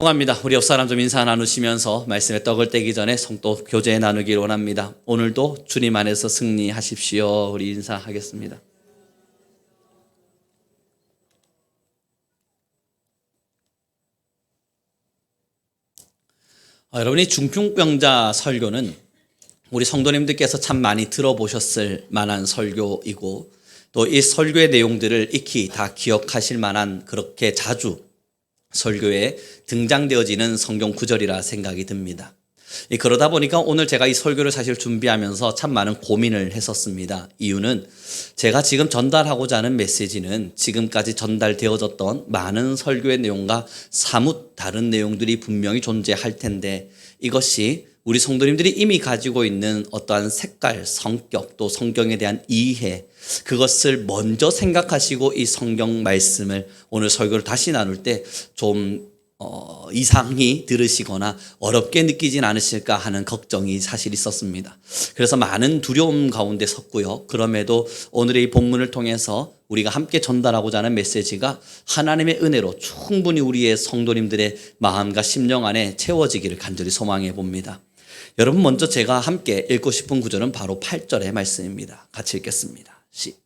합니다. 우리 옆 사람 좀 인사 나누시면서 말씀에 떡을 떼기 전에 성도 교제 나누기를 원합니다. 오늘도 주님 안에서 승리하십시오. 우리 인사하겠습니다. 여러분이 중풍병자 설교는 우리 성도님들께서 참 많이 들어보셨을 만한 설교이고 또 이 설교의 내용들을 익히 다 기억하실 만한 그렇게 자주 설교에 등장되어지는 성경 구절이라 생각이 듭니다. 그러다 보니까 오늘 제가 이 설교를 사실 준비하면서 참 많은 고민을 했었습니다. 이유는 제가 지금 전달하고자 하는 메시지는 지금까지 전달되어졌던 많은 설교의 내용과 사뭇 다른 내용들이 분명히 존재할 텐데 이것이 우리 성도님들이 이미 가지고 있는 어떠한 색깔, 성격, 또 성경에 대한 이해, 그것을 먼저 생각하시고 이 성경 말씀을 오늘 설교를 다시 나눌 때 좀 이상히 들으시거나 어렵게 느끼진 않으실까 하는 걱정이 사실 있었습니다. 그래서 많은 두려움 가운데 섰고요. 그럼에도 오늘의 이 본문을 통해서 우리가 함께 전달하고자 하는 메시지가 하나님의 은혜로 충분히 우리의 성도님들의 마음과 심령 안에 채워지기를 간절히 소망해 봅니다. 여러분, 먼저 제가 함께 읽고 싶은 구절은 바로 8절의 말씀입니다. 같이 읽겠습니다. 시작.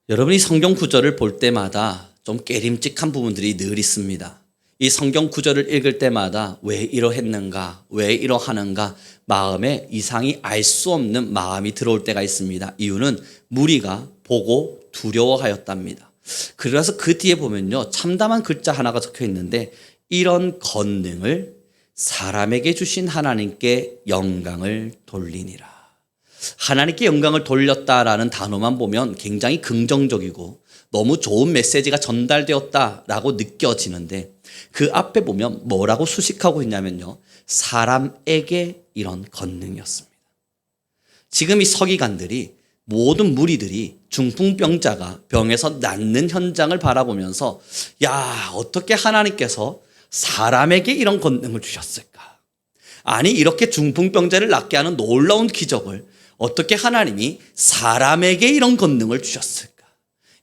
여러분이 성경 구절을 볼 때마다 좀 깨림직한 부분들이 늘 있습니다. 이 성경 구절을 읽을 때마다 왜 이러했는가, 왜 이러하는가 마음에 이상이 알 수 없는 마음이 들어올 때가 있습니다. 이유는 무리가 보고 두려워하였답니다. 그래서 그 뒤에 보면요, 참담한 글자 하나가 적혀 있는데 이런 권능을 사람에게 주신 하나님께 영광을 돌리니라. 하나님께 영광을 돌렸다라는 단어만 보면 굉장히 긍정적이고 너무 좋은 메시지가 전달되었다라고 느껴지는데 그 앞에 보면 뭐라고 수식하고 있냐면요, 사람에게 이런 권능이었습니다. 지금 이 서기관들이 모든 무리들이 중풍병자가 병에서 낫는 현장을 바라보면서 야, 어떻게 하나님께서 사람에게 이런 권능을 주셨을까? 아니, 이렇게 중풍병자를 낫게 하는 놀라운 기적을 어떻게 하나님이 사람에게 이런 권능을 주셨을까?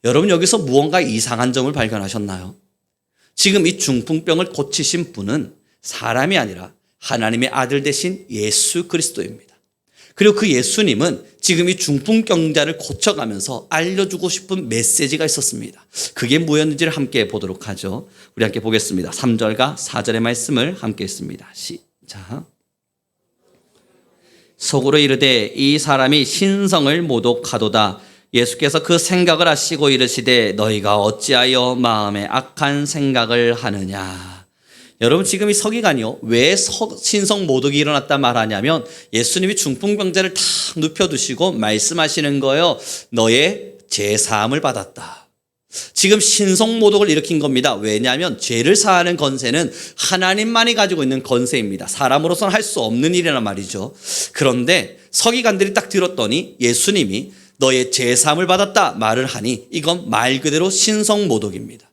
여러분, 여기서 무언가 이상한 점을 발견하셨나요? 지금 이 중풍병을 고치신 분은 사람이 아니라 하나님의 아들 되신 예수 그리스도입니다. 그리고 그 예수님은 지금 이 중풍병자를 고쳐가면서 알려주고 싶은 메시지가 있었습니다. 그게 뭐였는지를 함께 보도록 하죠. 우리 함께 보겠습니다. 3절과 4절의 말씀을 함께 읽습니다. 시작. 속으로 이르되 이 사람이 신성을 모독하도다. 예수께서 그 생각을 아시고 이르시되 너희가 어찌하여 마음에 악한 생각을 하느냐. 여러분, 지금 이 서기관이요, 왜 신성 모독이 일어났다 말하냐면 예수님이 중풍병자를 탁 눕혀두시고 말씀하시는 거예요. 너의 죄사함을 받았다. 지금 신성모독을 일으킨 겁니다. 왜냐하면 죄를 사하는 건세는 하나님만이 가지고 있는 건세입니다. 사람으로서는 할 수 없는 일이란 말이죠. 그런데 서기관들이 딱 들었더니 예수님이 너의 죄사함을 받았다 말을 하니 이건 말 그대로 신성모독입니다.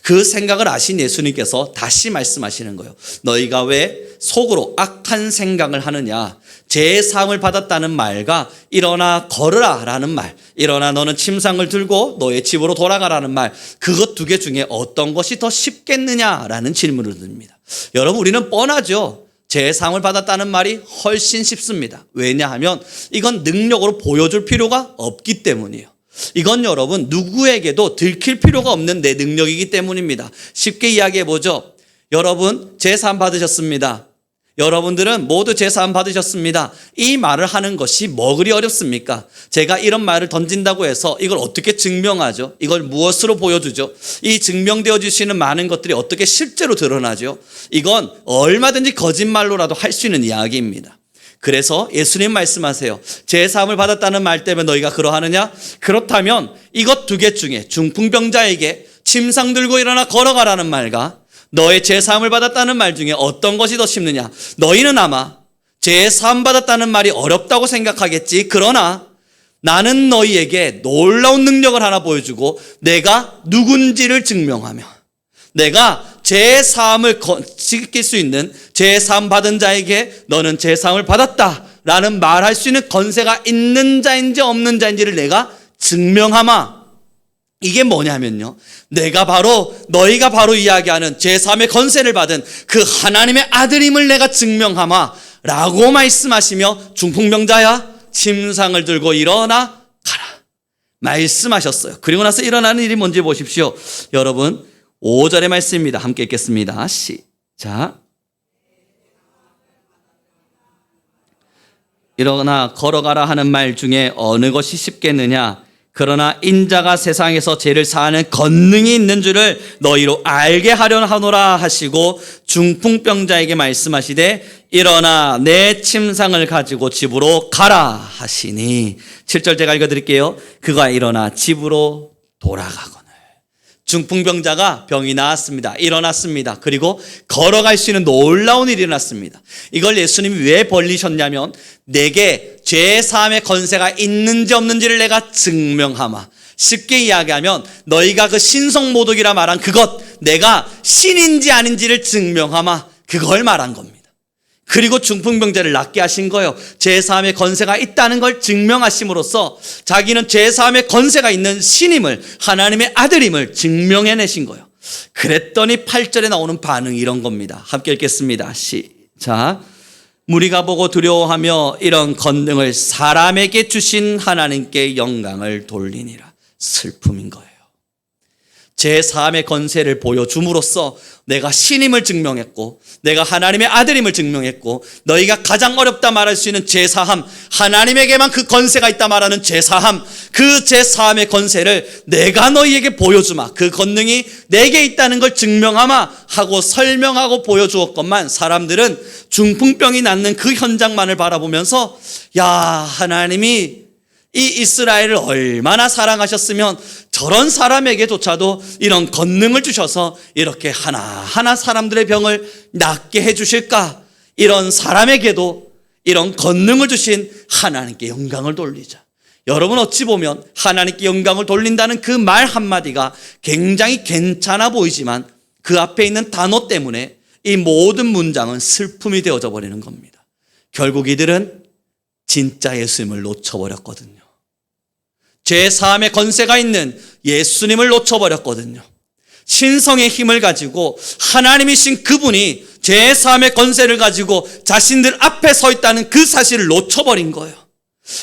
그 생각을 아신 예수님께서 다시 말씀하시는 거예요. 너희가 왜 속으로 악한 생각을 하느냐. 죄사함을 받았다는 말과 일어나 걸으라 라는 말, 일어나 너는 침상을 들고 너의 집으로 돌아가라는 말, 그것 두 개 중에 어떤 것이 더 쉽겠느냐라는 질문을 듭니다. 여러분, 우리는 뻔하죠. 죄사함을 받았다는 말이 훨씬 쉽습니다. 왜냐하면 이건 능력으로 보여줄 필요가 없기 때문이에요. 이건 여러분 누구에게도 들킬 필요가 없는 내 능력이기 때문입니다. 쉽게 이야기해 보죠. 여러분 죄사함 받으셨습니다. 여러분들은 모두 죄사함 받으셨습니다. 이 말을 하는 것이 뭐 그리 어렵습니까? 제가 이런 말을 던진다고 해서 이걸 어떻게 증명하죠? 이걸 무엇으로 보여주죠? 이 증명되어 주시는 많은 것들이 어떻게 실제로 드러나죠? 이건 얼마든지 거짓말로라도 할 수 있는 이야기입니다. 그래서 예수님 말씀하세요. 죄사함을 받았다는 말 때문에 너희가 그러하느냐? 그렇다면 이것 두 개 중에 중풍병자에게 침상 들고 일어나 걸어가라는 말과 너의 죄사함을 받았다는 말 중에 어떤 것이 더 쉽느냐? 너희는 아마 죄사함 받았다는 말이 어렵다고 생각하겠지. 그러나 나는 너희에게 놀라운 능력을 하나 보여주고 내가 누군지를 증명하며 내가 죄사함을 지킬 수 있는 죄사함 받은 자에게 너는 죄사함을 받았다 라는 말할 수 있는 권세가 있는 자인지 없는 자인지를 내가 증명하마. 이게 뭐냐면요, 너희가 바로 이야기하는 제3의 권세를 받은 그 하나님의 아들임을 내가 증명하마 라고 말씀하시며 중풍병자야 침상을 들고 일어나 가라 말씀하셨어요. 그리고 나서 일어나는 일이 뭔지 보십시오. 여러분 5절의 말씀입니다. 함께 읽겠습니다. 시작. 일어나 걸어가라 하는 말 중에 어느 것이 쉽겠느냐? 그러나 인자가 세상에서 죄를 사하는 권능이 있는 줄을 너희로 알게 하려 하노라 하시고 중풍병자에게 말씀하시되 일어나 내 침상을 가지고 집으로 가라 하시니 7절 제가 읽어드릴게요. 그가 일어나 집으로 돌아가거늘. 중풍병자가 병이 나았습니다. 일어났습니다. 그리고 걸어갈 수 있는 놀라운 일이 일어났습니다. 이걸 예수님이 왜 벌리셨냐면 내게 죄사함의 권세가 있는지 없는지를 내가 증명하마. 쉽게 이야기하면 너희가 그 신성모독이라 말한 그것, 내가 신인지 아닌지를 증명하마. 그걸 말한 겁니다. 그리고 중풍병자를 낫게 하신 거예요. 죄사함의 권세가 있다는 걸 증명하심으로써 자기는 죄사함의 권세가 있는 신임을, 하나님의 아들임을 증명해내신 거예요. 그랬더니 8절에 나오는 반응이 이런 겁니다. 함께 읽겠습니다. 시작. 무리가 보고 두려워하며 이런 권능을 사람에게 주신 하나님께 영광을 돌리니라. 슬픔인 거예요. 제3의 권세를 보여줌으로써 내가 신임을 증명했고 내가 하나님의 아들임을 증명했고 너희가 가장 어렵다 말할 수 있는 제사함, 하나님에게만 그 권세가 있다 말하는 제사함, 그 제3의 권세를 내가 너희에게 보여주마. 그 권능이 내게 있다는 걸 증명하마 하고 설명하고 보여주었건만 사람들은 중풍병이 낫는 그 현장만을 바라보면서 야, 하나님이 이 이스라엘을 얼마나 사랑하셨으면 저런 사람에게조차도 이런 권능을 주셔서 이렇게 하나하나 사람들의 병을 낫게 해주실까? 이런 사람에게도 이런 권능을 주신 하나님께 영광을 돌리자. 여러분 어찌 보면 하나님께 영광을 돌린다는 그 말 한마디가 굉장히 괜찮아 보이지만 그 앞에 있는 단어 때문에 이 모든 문장은 슬픔이 되어져 버리는 겁니다. 결국 이들은 진짜 예수님을 놓쳐버렸거든요. 죄사함의 권세가 있는 예수님을 놓쳐버렸거든요. 신성의 힘을 가지고 하나님이신 그분이 죄사함의 권세를 가지고 자신들 앞에 서 있다는 그 사실을 놓쳐버린 거예요.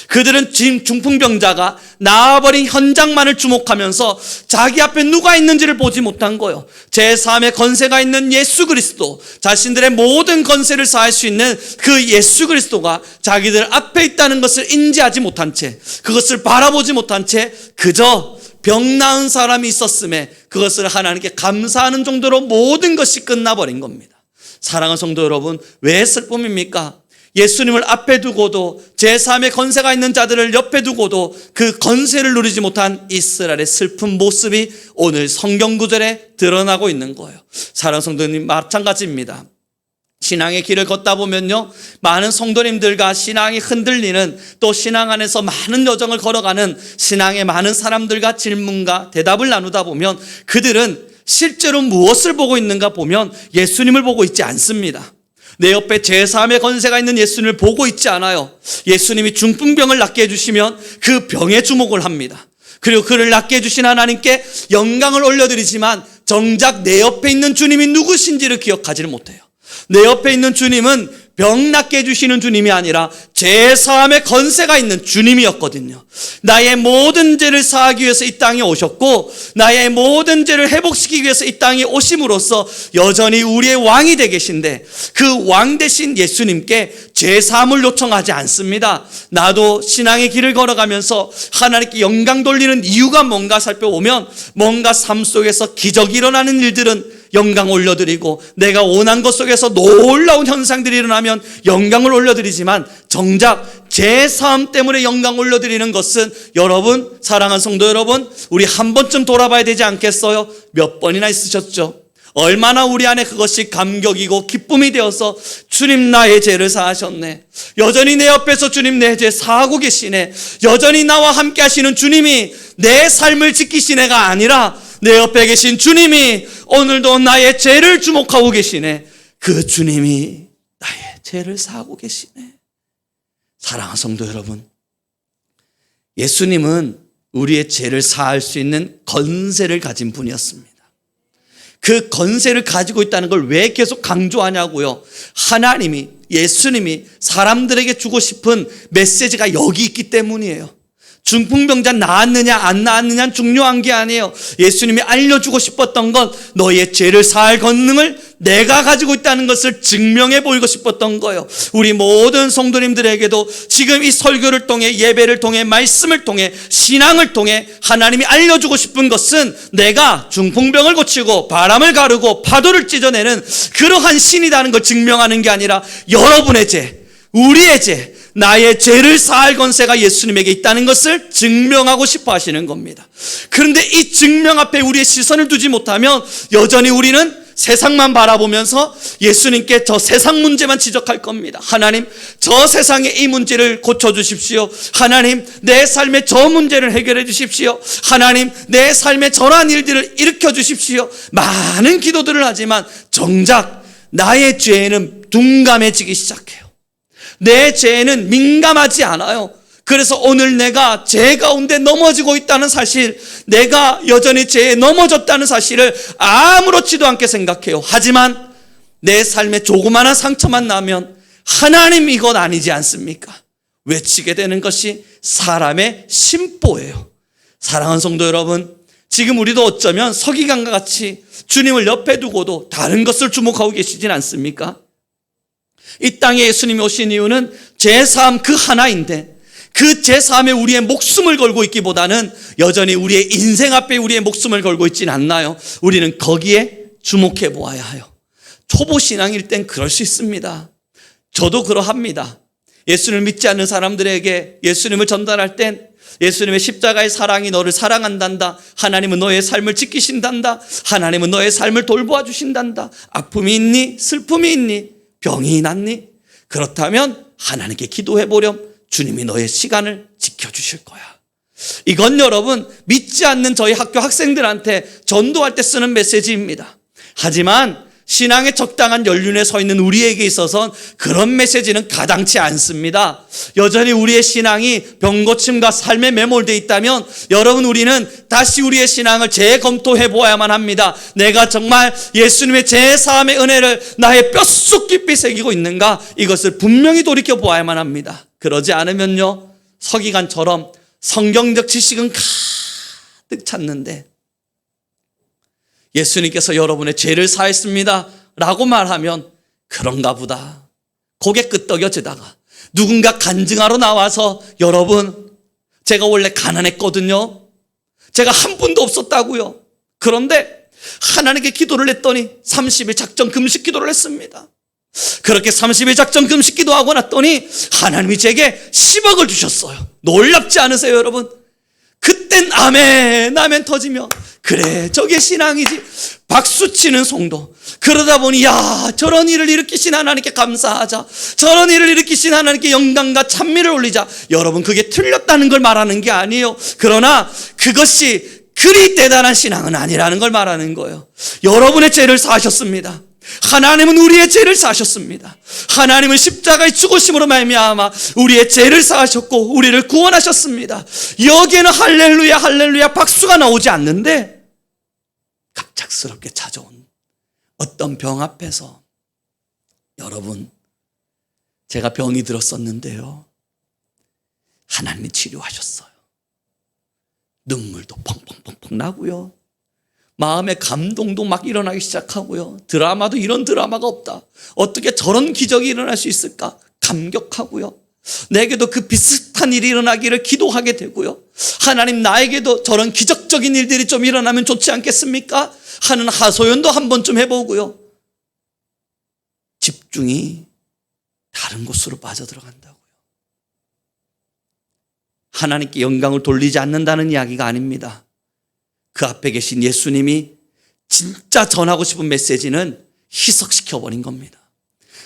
그들은 지금 중풍병자가 나아버린 현장만을 주목하면서 자기 앞에 누가 있는지를 보지 못한 거예요. 제3의 권세가 있는 예수 그리스도, 자신들의 모든 권세를 사할 수 있는 그 예수 그리스도가 자기들 앞에 있다는 것을 인지하지 못한 채, 그것을 바라보지 못한 채 그저 병 나은 사람이 있었음에 그것을 하나님께 감사하는 정도로 모든 것이 끝나버린 겁니다. 사랑하는 성도 여러분, 왜 슬픔입니까? 예수님을 앞에 두고도 제3의 권세가 있는 자들을 옆에 두고도 그 권세를 누리지 못한 이스라엘의 슬픈 모습이 오늘 성경 구절에 드러나고 있는 거예요. 사랑하는 성도님, 마찬가지입니다. 신앙의 길을 걷다 보면요, 많은 성도님들과 신앙이 흔들리는, 또 신앙 안에서 많은 여정을 걸어가는 신앙의 많은 사람들과 질문과 대답을 나누다 보면 그들은 실제로 무엇을 보고 있는가 보면 예수님을 보고 있지 않습니다. 내 옆에 제3의 권세가 있는 예수님을 보고 있지 않아요. 예수님이 중풍병을 낫게 해주시면 그 병에 주목을 합니다. 그리고 그를 낫게 해주신 하나님께 영광을 올려드리지만 정작 내 옆에 있는 주님이 누구신지를 기억하지를 못해요. 내 옆에 있는 주님은 병 낫게 해주시는 주님이 아니라 제3의 권세가 있는 주님이었거든요. 나의 모든 죄를 사하기 위해서 이 땅에 오셨고 나의 모든 죄를 회복시키기 위해서 이 땅에 오심으로써 여전히 우리의 왕이 되게 계신데 그 왕 되신 예수님께 죄사함을 요청하지 않습니다. 나도 신앙의 길을 걸어가면서 하나님께 영광 돌리는 이유가 뭔가 살펴보면 뭔가 삶 속에서 기적이 일어나는 일들은 영광 올려드리고 내가 원한 것 속에서 놀라운 현상들이 일어나면 영광을 올려드리지만 정작 제 삶 때문에 영광 올려드리는 것은 여러분, 사랑하는 성도 여러분, 우리 한 번쯤 돌아봐야 되지 않겠어요? 몇 번이나 있으셨죠? 얼마나 우리 안에 그것이 감격이고 기쁨이 되어서 주님 나의 죄를 사하셨네, 여전히 내 옆에서 주님 내 죄 사하고 계시네, 여전히 나와 함께 하시는 주님이 내 삶을 지키시네가 아니라 내 옆에 계신 주님이 오늘도 나의 죄를 주목하고 계시네, 그 주님이 나의 죄를 사하고 계시네. 사랑하는 성도 여러분, 예수님은 우리의 죄를 사할 수 있는 권세를 가진 분이었습니다. 그 권세를 가지고 있다는 걸 왜 계속 강조하냐고요? 하나님이, 예수님이 사람들에게 주고 싶은 메시지가 여기 있기 때문이에요. 중풍병자 나았느냐 안 나았느냐는 중요한 게 아니에요. 예수님이 알려주고 싶었던 건 너의 죄를 사할 권능을 내가 가지고 있다는 것을 증명해 보이고 싶었던 거예요. 우리 모든 성도님들에게도 지금 이 설교를 통해, 예배를 통해, 말씀을 통해, 신앙을 통해 하나님이 알려주고 싶은 것은 내가 중풍병을 고치고 바람을 가르고 파도를 찢어내는 그러한 신이라는 걸 증명하는 게 아니라 여러분의 죄, 우리의 죄, 나의 죄를 사할 권세가 예수님에게 있다는 것을 증명하고 싶어 하시는 겁니다. 그런데 이 증명 앞에 우리의 시선을 두지 못하면 여전히 우리는 세상만 바라보면서 예수님께 저 세상 문제만 지적할 겁니다. 하나님, 저 세상의 이 문제를 고쳐주십시오. 하나님, 내 삶의 저 문제를 해결해 주십시오. 하나님, 내 삶에 저러한 일들을 일으켜 주십시오. 많은 기도들을 하지만 정작 나의 죄에는 둔감해지기 시작해요. 내 죄에는 민감하지 않아요. 그래서 오늘 내가 죄 가운데 넘어지고 있다는 사실, 내가 여전히 죄에 넘어졌다는 사실을 아무렇지도 않게 생각해요. 하지만 내 삶에 조그마한 상처만 나면 하나님 이건 아니지 않습니까? 외치게 되는 것이 사람의 심보예요. 사랑하는 성도 여러분, 지금 우리도 어쩌면 서기관과 같이 주님을 옆에 두고도 다른 것을 주목하고 계시진 않습니까? 이 땅에 예수님이 오신 이유는 죄사함 그 하나인데 그 죄사함에 우리의 목숨을 걸고 있기보다는 여전히 우리의 인생 앞에 우리의 목숨을 걸고 있지는 않나요? 우리는 거기에 주목해 보아야 해요. 초보 신앙일 땐 그럴 수 있습니다. 저도 그러합니다. 예수님을 믿지 않는 사람들에게 예수님을 전달할 땐 예수님의 십자가의 사랑이 너를 사랑한단다. 하나님은 너의 삶을 지키신단다. 하나님은 너의 삶을 돌보아 주신단다. 아픔이 있니? 슬픔이 있니? 병이 났니? 그렇다면 하나님께 기도해 보렴. 주님이 너의 시간을 지켜주실 거야. 이건 여러분, 믿지 않는 저희 학교 학생들한테 전도할 때 쓰는 메시지입니다. 하지만 신앙의 적당한 연륜에 서 있는 우리에게 있어서는 그런 메시지는 가당치 않습니다. 여전히 우리의 신앙이 병고침과 삶에 매몰되어 있다면 여러분, 우리는 다시 우리의 신앙을 재검토해 보아야만 합니다. 내가 정말 예수님의 제사함의 은혜를 나의 뼛속 깊이 새기고 있는가? 이것을 분명히 돌이켜 보아야만 합니다. 그러지 않으면요, 서기관처럼 성경적 지식은 가득 찼는데 예수님께서 여러분의 죄를 사했습니다 라고 말하면 그런가 보다 고개 끄덕여지다가 누군가 간증하러 나와서 여러분, 제가 원래 가난했거든요. 제가 한 푼도 없었다고요. 그런데 하나님께 기도를 했더니 30일 작정 금식 기도를 했습니다. 그렇게 30일 작정 금식 기도하고 났더니 하나님이 제게 10억을 주셨어요. 놀랍지 않으세요, 여러분? 그땐 아멘 아멘 터지며 그래, 저게 신앙이지. 박수치는 성도. 그러다 보니 야, 저런 일을 일으키신 하나님께 감사하자. 저런 일을 일으키신 하나님께 영광과 찬미를 올리자. 여러분, 그게 틀렸다는 걸 말하는 게 아니에요. 그러나 그것이 그리 대단한 신앙은 아니라는 걸 말하는 거예요. 여러분의 죄를 사하셨습니다. 하나님은 우리의 죄를 사하셨습니다. 하나님은 십자가의 죽으심으로 말미암아 우리의 죄를 사하셨고 우리를 구원하셨습니다. 여기에는 할렐루야 할렐루야 박수가 나오지 않는데 갑작스럽게 찾아온 어떤 병 앞에서, 여러분, 제가 병이 들었었는데요, 하나님이 치료하셨어요. 눈물도 펑펑펑펑 나고요, 마음의 감동도 막 일어나기 시작하고요, 드라마도 이런 드라마가 없다, 어떻게 저런 기적이 일어날 수 있을까 감격하고요, 내게도 그 비슷한 일이 일어나기를 기도하게 되고요, 하나님, 나에게도 저런 기적적인 일들이 좀 일어나면 좋지 않겠습니까 하는 하소연도 한 번쯤 해보고요, 집중이 다른 곳으로 빠져들어간다고요. 하나님께 영광을 돌리지 않는다는 이야기가 아닙니다. 그 앞에 계신 예수님이 진짜 전하고 싶은 메시지는 희석시켜버린 겁니다.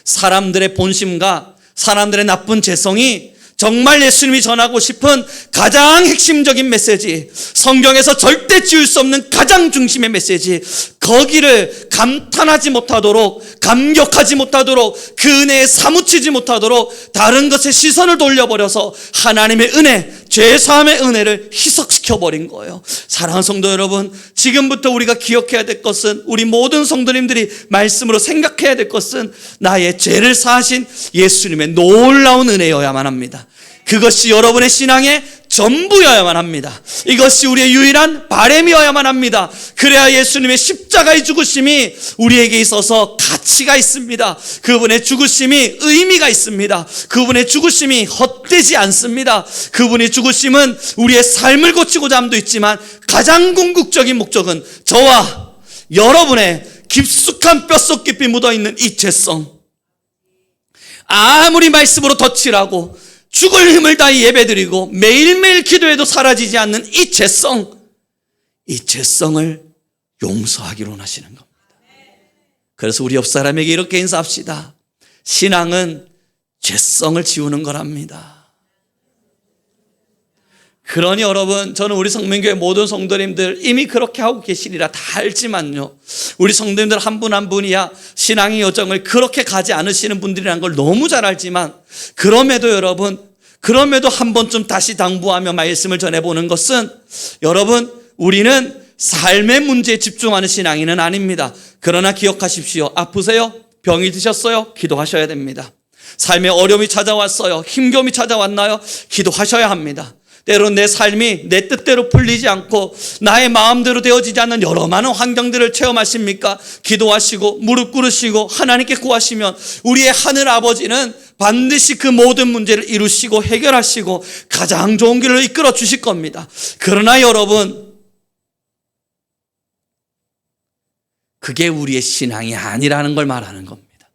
사람들의 본심과 사람들의 나쁜 죄성이 정말 예수님이 전하고 싶은 가장 핵심적인 메시지, 성경에서 절대 지울 수 없는 가장 중심의 메시지, 거기를 감탄하지 못하도록, 감격하지 못하도록, 그 은혜에 사무치지 못하도록 다른 것에 시선을 돌려버려서 하나님의 은혜, 죄사함의 은혜를 희석시켜버린 거예요. 사랑하는 성도 여러분, 지금부터 우리가 기억해야 될 것은, 우리 모든 성도님들이 말씀으로 생각해야 될 것은 나의 죄를 사하신 예수님의 놀라운 은혜여야만 합니다. 그것이 여러분의 신앙의 전부여야만 합니다. 이것이 우리의 유일한 바람이어야만 합니다. 그래야 예수님의 십자가의 죽으심이 우리에게 있어서 가치가 있습니다. 그분의 죽으심이 의미가 있습니다. 그분의 죽으심이 헛되지 않습니다. 그분의 죽으심은 우리의 삶을 고치고자 함도 있지만 가장 궁극적인 목적은 저와 여러분의 깊숙한 뼛속 깊이 묻어있는 이 죄성, 아무리 말씀으로 덧칠하고 죽을 힘을 다해 예배드리고 매일매일 기도해도 사라지지 않는 이 죄성을 용서하기로 하시는 겁니다. 그래서 우리 옆 사람에게 이렇게 인사합시다. 신앙은 죄성을 지우는 거랍니다. 그러니 여러분, 저는 우리 성민교회 모든 성도님들 이미 그렇게 하고 계시리라 다 알지만요, 우리 성도님들 한 분 한 분이야 신앙의 여정을 그렇게 가지 않으시는 분들이라는 걸 너무 잘 알지만, 그럼에도 여러분, 그럼에도 한 번쯤 다시 당부하며 말씀을 전해보는 것은, 여러분, 우리는 삶의 문제에 집중하는 신앙인은 아닙니다. 그러나 기억하십시오. 아프세요? 병이 드셨어요? 기도하셔야 됩니다. 삶의 어려움이 찾아왔어요? 힘겨움이 찾아왔나요? 기도하셔야 합니다. 때로는 내 삶이 내 뜻대로 풀리지 않고 나의 마음대로 되어지지 않는 여러 많은 환경들을 체험하십니까? 기도하시고 무릎 꿇으시고 하나님께 구하시면 우리의 하늘 아버지는 반드시 그 모든 문제를 이루시고 해결하시고 가장 좋은 길로 이끌어 주실 겁니다. 그러나 여러분, 그게 우리의 신앙이 아니라는 걸 말하는 겁니다.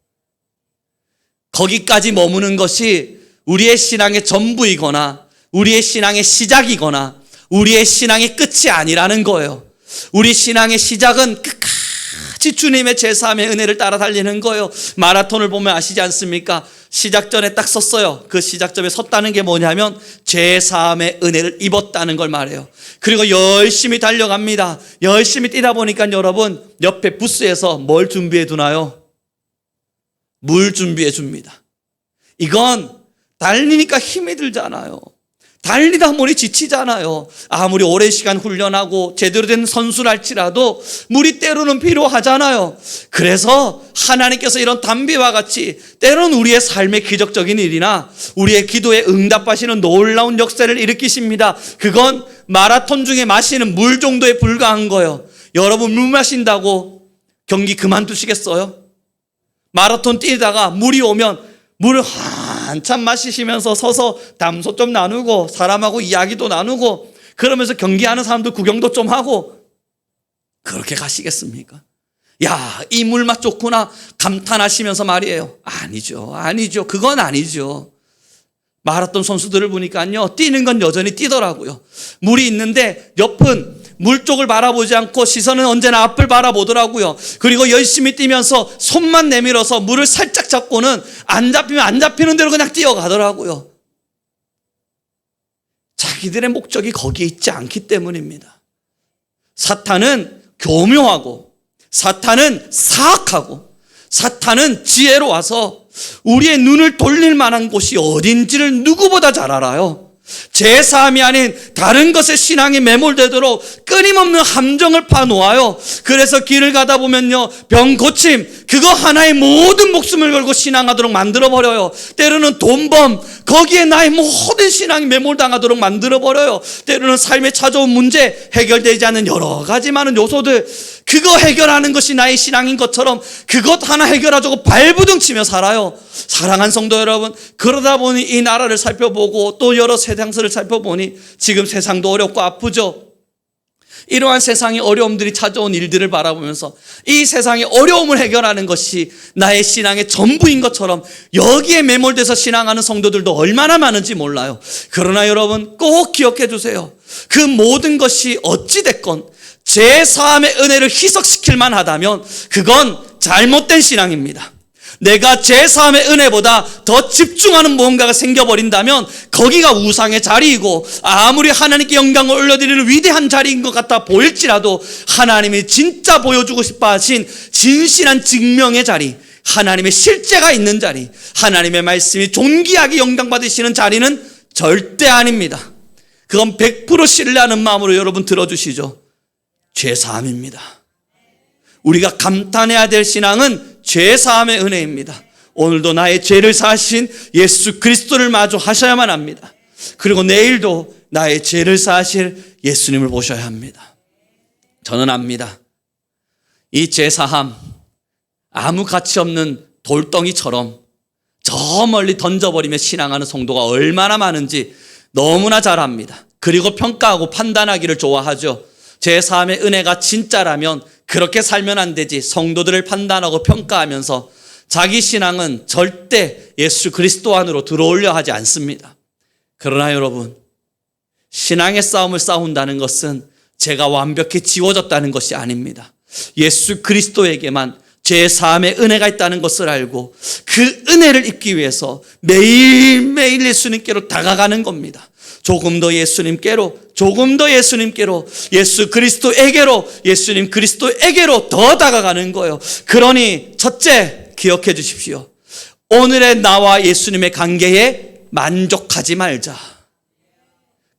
거기까지 머무는 것이 우리의 신앙의 전부이거나 우리의 신앙의 시작이거나 우리의 신앙의 끝이 아니라는 거예요. 우리 신앙의 시작은 끝까지 주님의 제사함의 은혜를 따라 달리는 거예요. 마라톤을 보면 아시지 않습니까? 시작전에 딱 섰어요. 그 시작점에 섰다는 게 뭐냐면 제사함의 은혜를 입었다는 걸 말해요. 그리고 열심히 달려갑니다. 열심히 뛰다 보니까 여러분, 옆에 부스에서 뭘 준비해 두나요? 물 준비해 줍니다. 이건 달리니까 힘이 들잖아요. 달리다 보니 지치잖아요. 아무리 오랜 시간 훈련하고 제대로 된 선수랄지라도 물이 때로는 필요하잖아요. 그래서 하나님께서 이런 담비와 같이 때로는 우리의 삶의 기적적인 일이나 우리의 기도에 응답하시는 놀라운 역사를 일으키십니다. 그건 마라톤 중에 마시는 물 정도에 불과한 거예요. 여러분, 물 마신다고 경기 그만두시겠어요? 마라톤 뛰다가 물이 오면 물을 한참 마시시면서 서서 담소 좀 나누고 사람하고 이야기도 나누고 그러면서 경기하는 사람들 구경도 좀 하고 그렇게 가시겠습니까? 야, 이 물맛 좋구나 감탄하시면서 말이에요. 아니죠. 그건 아니죠. 마라톤 선수들을 보니까요, 뛰는 건 여전히 뛰더라고요. 물이 있는데 옆은 물 쪽을 바라보지 않고 시선은 언제나 앞을 바라보더라고요. 그리고 열심히 뛰면서 손만 내밀어서 물을 살짝 잡고는 안 잡히면 안 잡히는 대로 그냥 뛰어가더라고요. 자기들의 목적이 거기에 있지 않기 때문입니다. 사탄은 교묘하고 사탄은 사악하고 사탄은 지혜로 와서 우리의 눈을 돌릴 만한 곳이 어딘지를 누구보다 잘 알아요. 제사함이 아닌 다른 것에 신앙이 매몰되도록 끊임없는 함정을 파놓아요. 그래서 길을 가다 보면요, 병 고침 그거 하나에 모든 목숨을 걸고 신앙하도록 만들어버려요. 때로는 돈범 거기에 나의 모든 신앙이 매몰당하도록 만들어버려요. 때로는 삶에 찾아온 문제, 해결되지 않는 여러 가지 많은 요소들, 그거 해결하는 것이 나의 신앙인 것처럼 그것 하나 해결하자고 발부둥 치며 살아요. 사랑하는 성도 여러분, 그러다 보니 이 나라를 살펴보고 또 여러 세상들을 살펴보니 지금 세상도 어렵고 아프죠. 이러한 세상의 어려움들이 찾아온 일들을 바라보면서 이 세상의 어려움을 해결하는 것이 나의 신앙의 전부인 것처럼 여기에 매몰돼서 신앙하는 성도들도 얼마나 많은지 몰라요. 그러나 여러분 꼭 기억해 주세요. 그 모든 것이 어찌됐건 제사함의 은혜를 희석시킬 만하다면 그건 잘못된 신앙입니다. 내가 제사함의 은혜보다 더 집중하는 무언가가 생겨버린다면 거기가 우상의 자리이고 아무리 하나님께 영광을 올려드리는 위대한 자리인 것 같아 보일지라도 하나님이 진짜 보여주고 싶어 하신 진실한 증명의 자리, 하나님의 실제가 있는 자리, 하나님의 말씀이 존귀하게 영광받으시는 자리는 절대 아닙니다. 그건 100% 신뢰하는 마음으로 여러분 들어주시죠. 죄사함입니다. 우리가 감탄해야 될 신앙은 죄사함의 은혜입니다. 오늘도 나의 죄를 사하신 예수 그리스도를 마주하셔야만 합니다. 그리고 내일도 나의 죄를 사하실 예수님을 보셔야 합니다. 저는 압니다. 이 죄사함, 아무 가치 없는 돌덩이처럼 저 멀리 던져버리며 신앙하는 성도가 얼마나 많은지 너무나 잘 압니다. 그리고 평가하고 판단하기를 좋아하죠. 죄사함의 은혜가 진짜라면 그렇게 살면 안 되지. 성도들을 판단하고 평가하면서 자기 신앙은 절대 예수 그리스도 안으로 들어오려 하지 않습니다. 그러나 여러분, 신앙의 싸움을 싸운다는 것은 죄가 완벽히 지워졌다는 것이 아닙니다. 예수 그리스도에게만 죄사함의 은혜가 있다는 것을 알고 그 은혜를 입기 위해서 매일매일 예수님께로 다가가는 겁니다. 조금 더 예수님께로, 조금 더 예수님께로, 예수 그리스도에게로, 예수님 그리스도에게로 더 다가가는 거예요. 그러니 첫째, 기억해 주십시오. 오늘의 나와 예수님의 관계에 만족하지 말자.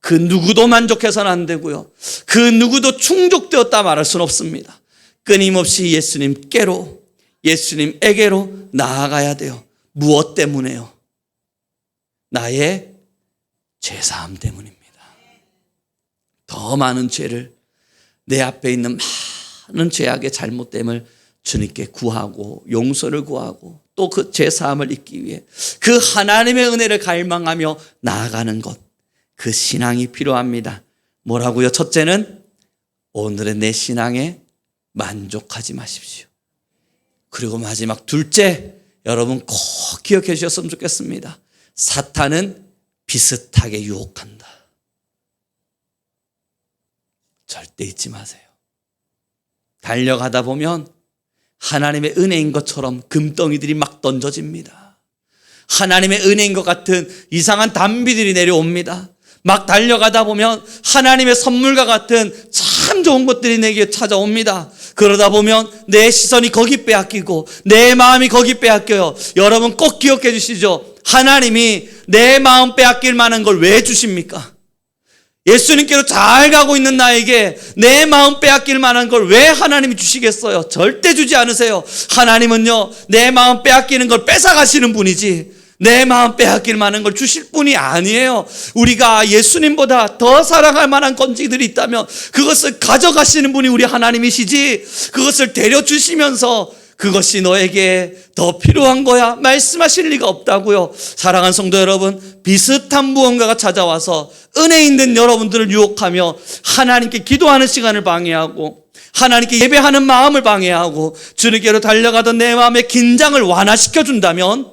그 누구도 만족해서는 안 되고요. 그 누구도 충족되었다 말할 수는 없습니다. 끊임없이 예수님께로, 예수님에게로 나아가야 돼요. 무엇 때문에요? 나의 죄사함 때문입니다. 더 많은 죄를, 내 앞에 있는 많은 죄악의 잘못됨을 주님께 구하고 용서를 구하고 또 그 죄사함을 잊기 위해 그 하나님의 은혜를 갈망하며 나아가는 것, 그 신앙이 필요합니다. 뭐라고요? 첫째는 오늘의 내 신앙에 만족하지 마십시오. 그리고 마지막 둘째, 여러분 꼭 기억해 주셨으면 좋겠습니다. 사탄은 비슷하게 유혹한다. 절대 잊지 마세요. 달려가다 보면 하나님의 은혜인 것처럼 금덩이들이 막 던져집니다. 하나님의 은혜인 것 같은 이상한 단비들이 내려옵니다. 막 달려가다 보면 하나님의 선물과 같은 참 좋은 것들이 내게 찾아옵니다. 그러다 보면 내 시선이 거기 빼앗기고 내 마음이 거기 빼앗겨요. 여러분 꼭 기억해 주시죠. 하나님이 내 마음 빼앗길 만한 걸 왜 주십니까? 예수님께로 잘 가고 있는 나에게 내 마음 빼앗길 만한 걸 왜 하나님이 주시겠어요? 절대 주지 않으세요. 하나님은요, 내 마음 빼앗기는 걸 뺏어가시는 분이지 내 마음 빼앗길 만한 걸 주실 분이 아니에요. 우리가 예수님보다 더 사랑할 만한 건지들이 있다면 그것을 가져가시는 분이 우리 하나님이시지, 그것을 데려주시면서 그것이 너에게 더 필요한 거야 말씀하실 리가 없다고요. 사랑하는 성도 여러분, 비슷한 무언가가 찾아와서 은혜 있는 여러분들을 유혹하며 하나님께 기도하는 시간을 방해하고 하나님께 예배하는 마음을 방해하고 주님께로 달려가던 내 마음의 긴장을 완화시켜 준다면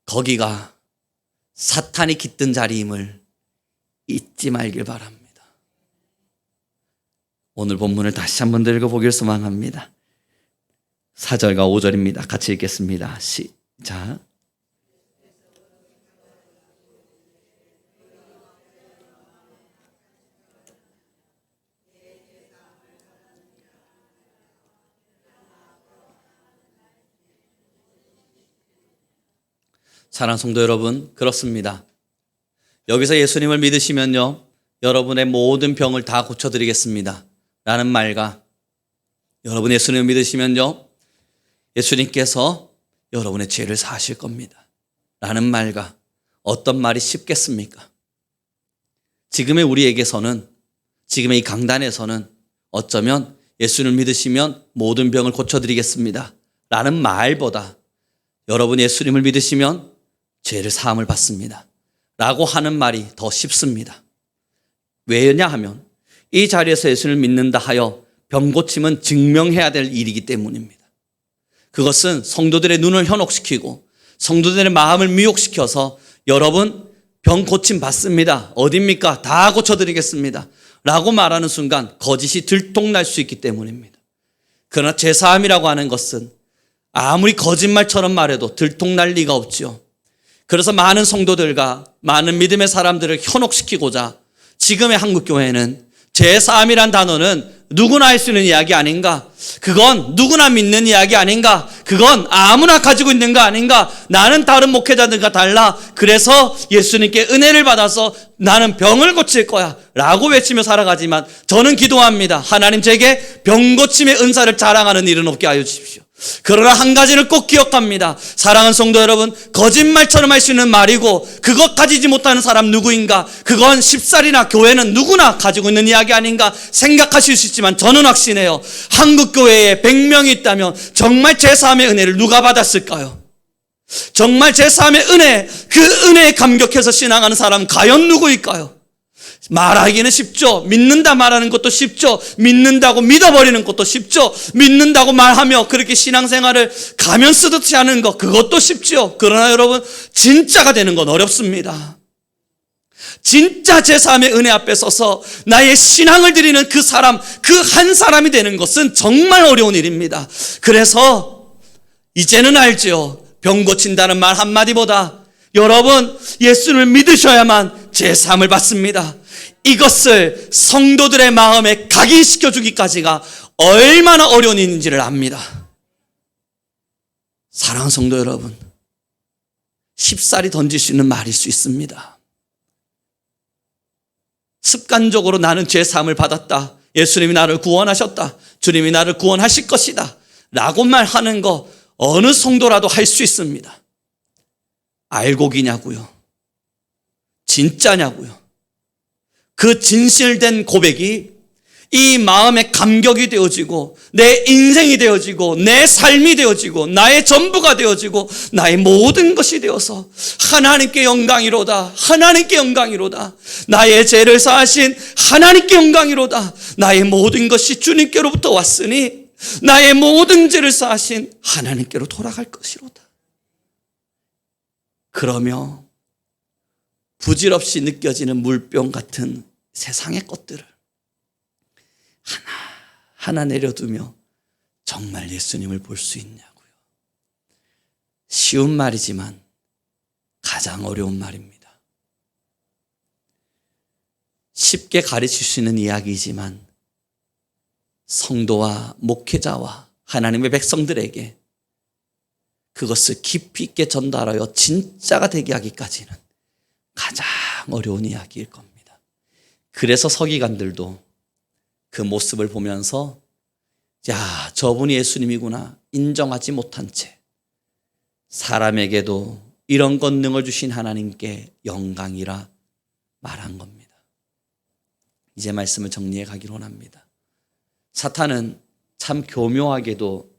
거기가 사탄이 깃든 자리임을 잊지 말길 바랍니다. 오늘 본문을 다시 한번 읽어보길 소망합니다. 4절과 5절입니다. 같이 읽겠습니다. 시작. 사랑하는 성도 여러분, 그렇습니다. 여기서 예수님을 믿으시면요, 여러분의 모든 병을 다 고쳐드리겠습니다 라는 말과, 여러분 예수님을 믿으시면요, 예수님께서 여러분의 죄를 사하실 겁니다 라는 말과 어떤 말이 쉽겠습니까? 지금의 우리에게서는, 지금의 이 강단에서는 어쩌면 예수님을 믿으시면 모든 병을 고쳐드리겠습니다 라는 말보다 여러분 예수님을 믿으시면 죄를 사함을 받습니다 라고 하는 말이 더 쉽습니다. 왜냐하면 이 자리에서 예수를 믿는다 하여 병 고침은 증명해야 될 일이기 때문입니다. 그것은 성도들의 눈을 현혹시키고 성도들의 마음을 미혹시켜서 여러분 병 고침 받습니다, 어딥니까? 다 고쳐드리겠습니다 라고 말하는 순간 거짓이 들통날 수 있기 때문입니다. 그러나 죄사함이라고 하는 것은 아무리 거짓말처럼 말해도 들통날 리가 없지요. 그래서 많은 성도들과 많은 믿음의 사람들을 현혹시키고자 지금의 한국교회는 제3이란 단어는 누구나 할 수 있는 이야기 아닌가? 그건 누구나 믿는 이야기 아닌가? 그건 아무나 가지고 있는 거 아닌가? 나는 다른 목회자들과 달라. 그래서 예수님께 은혜를 받아서 나는 병을 고칠 거야 라고 외치며 살아가지만 저는 기도합니다. 하나님 제게 병 고침의 은사를 자랑하는 일은 없게 하여 주십시오. 그러나 한 가지를 꼭 기억합니다. 사랑하는 성도 여러분, 거짓말처럼 할 수 있는 말이고 그것 가지지 못하는 사람 누구인가? 그건 십살이나 교회는 누구나 가지고 있는 이야기 아닌가 생각하실 수 있지만 저는 확신해요. 한국교회에 100명이 있다면 정말 제3의 은혜를 누가 받았을까요? 정말 제3의 은혜, 그 은혜에 감격해서 신앙하는 사람은 과연 누구일까요? 말하기는 쉽죠. 믿는다 말하는 것도 쉽죠. 믿는다고 믿어버리는 것도 쉽죠. 믿는다고 말하며 그렇게 신앙생활을 가면 쓰듯이 하는 것, 그것도 쉽죠. 그러나 여러분, 진짜가 되는 건 어렵습니다. 진짜 제3의 은혜 앞에 서서 나의 신앙을 드리는 그 사람, 그 한 사람이 되는 것은 정말 어려운 일입니다. 그래서 이제는 알죠. 병 고친다는 말 한마디보다 여러분, 예수를 믿으셔야만 제3을 받습니다. 이것을 성도들의 마음에 각인시켜 주기까지가 얼마나 어려운 일인지를 압니다. 사랑하는 성도 여러분, 쉽사리 던질 수 있는 말일 수 있습니다. 습관적으로 나는 제3을 받았다. 예수님이 나를 구원하셨다. 주님이 나를 구원하실 것이다. 라고 말하는 거 어느 성도라도 할 수 있습니다. 알곡이냐고요? 진짜냐고요? 그 진실된 고백이 이 마음의 감격이 되어지고 내 인생이 되어지고 내 삶이 되어지고 나의 전부가 되어지고 나의 모든 것이 되어서 하나님께 영광이로다. 하나님께 영광이로다. 나의 죄를 사하신 하나님께 영광이로다. 나의 모든 것이 주님께로부터 왔으니 나의 모든 죄를 사하신 하나님께로 돌아갈 것이로다. 그러며 부질없이 느껴지는 물병 같은 세상의 것들을 하나하나 내려두며 정말 예수님을 볼 수 있냐고요. 쉬운 말이지만 가장 어려운 말입니다. 쉽게 가르칠 수 있는 이야기이지만 성도와 목회자와 하나님의 백성들에게 그것을 깊이 있게 전달하여 진짜가 되게 하기까지는 가장 어려운 이야기일 겁니다. 그래서 서기관들도 그 모습을 보면서 야, 저분이 예수님이구나 인정하지 못한 채 사람에게도 이런 권능을 주신 하나님께 영광이라 말한 겁니다. 이제 말씀을 정리해 가기로 원합니다. 사탄은 참 교묘하게도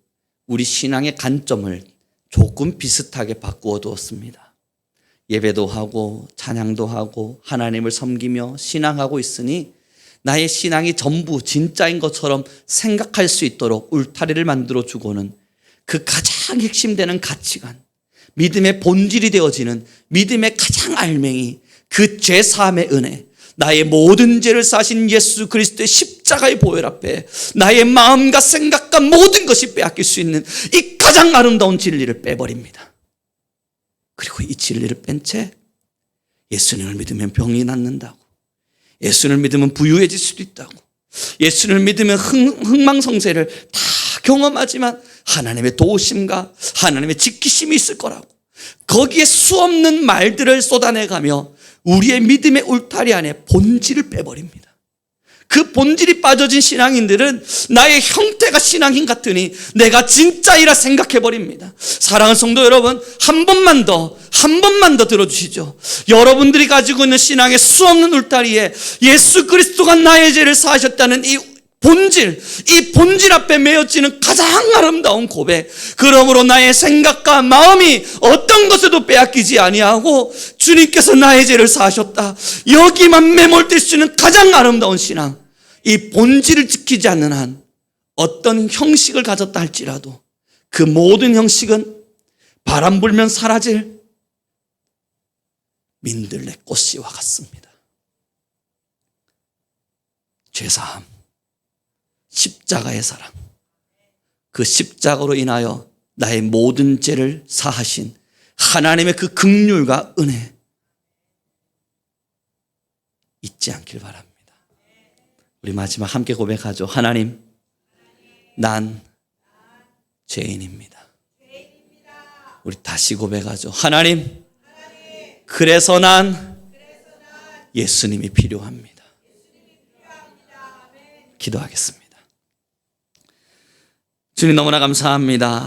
우리 신앙의 관점을 조금 비슷하게 바꾸어 두었습니다. 예배도 하고 찬양도 하고 하나님을 섬기며 신앙하고 있으니 나의 신앙이 전부 진짜인 것처럼 생각할 수 있도록 울타리를 만들어 주고는 그 가장 핵심되는 가치관, 믿음의 본질이 되어지는 믿음의 가장 알맹이, 그 죄사함의 은혜, 나의 모든 죄를 사신 예수 그리스도의 십자가의 보혈 앞에 나의 마음과 생각과 모든 것이 빼앗길 수 있는 이 가장 아름다운 진리를 빼버립니다. 그리고 이 진리를 뺀 채 예수님을 믿으면 병이 낫는다고, 예수님을 믿으면 부유해질 수도 있다고, 예수님을 믿으면 흥망성쇠를 다 경험하지만 하나님의 도우심과 하나님의 지키심이 있을 거라고, 거기에 수없는 말들을 쏟아내가며 우리의 믿음의 울타리 안에 본질을 빼버립니다. 그 본질이 빠져진 신앙인들은 나의 형태가 신앙인 같으니 내가 진짜이라 생각해버립니다. 사랑하는 성도 여러분, 한 번만 더 들어주시죠. 여러분들이 가지고 있는 신앙의 수없는 울타리에 예수 그리스도가 나의 죄를 사하셨다는 이 본질 앞에 메어지는 가장 아름다운 고백, 그러므로 나의 생각과 마음이 어떤 것에도 빼앗기지 아니하고 주님께서 나의 죄를 사하셨다, 여기만 매몰될 수 있는 가장 아름다운 신앙, 이 본질을 지키지 않는 한 어떤 형식을 가졌다 할지라도 그 모든 형식은 바람 불면 사라질 민들레 꽃씨와 같습니다. 죄사함, 십자가의 사랑, 그 십자가로 인하여 나의 모든 죄를 사하신 하나님의 그 긍휼과 은혜 잊지 않길 바랍니다. 우리 마지막 함께 고백하죠. 하나님, 난 죄인입니다. 우리 다시 고백하죠. 하나님, 그래서 난 예수님이 필요합니다. 기도하겠습니다. 주님 너무나 감사합니다.